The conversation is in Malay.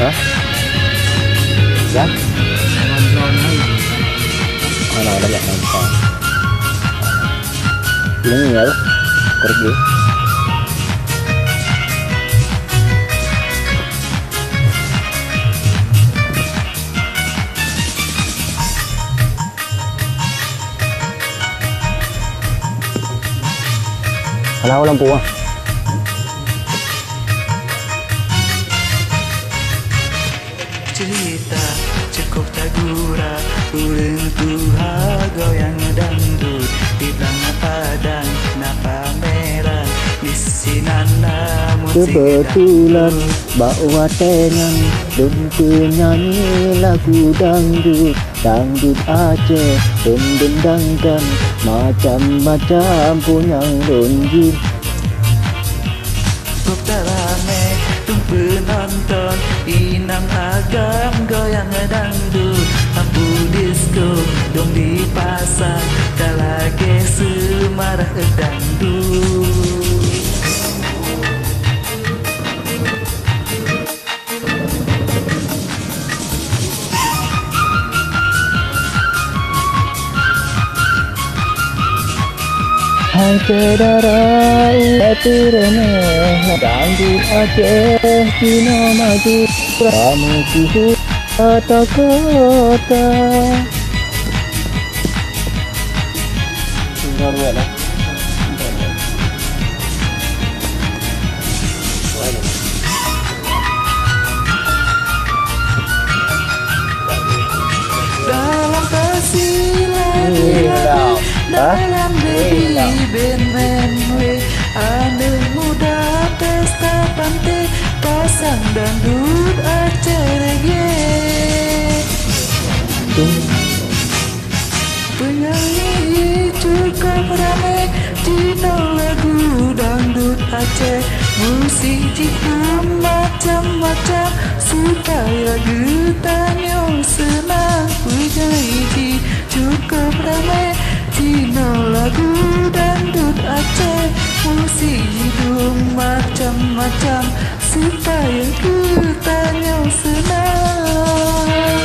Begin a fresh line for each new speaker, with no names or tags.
Hah? Ya?
Nonton
Ano, banyak nonton. Ini ya, pergi. Kalau lampu ah.
Cerita cukup tak gurau urang tuha goyang dangdut di tengah padang napa merah di sinana musik
Kebetulan bawa tenang dan penyanyi lagu dangdut. Dangdut Aceh dendang macam-macam punyang lonjin.
cukup tak rame tung penonton inang agam goyang dangdut lampu disco dong di pasar kalage semarah dangdut.
Hai saudara uatu remeh dangdut Aceh Cina maju kamu suhu kota-kota. Tinggal buat lah.
Dalam kasih lagi dalam baby benmenwe ane muda pesta pantai pasang dangdut Aceh reggae. Penyanyi cukup ramai Cina lagu dangdut Aceh musik jika macam-macam supaya getahnya senang. Penyanyi cukup ramai Cina lagu dangdut Aceh musik hidung macam-macam supaya getahnya senang.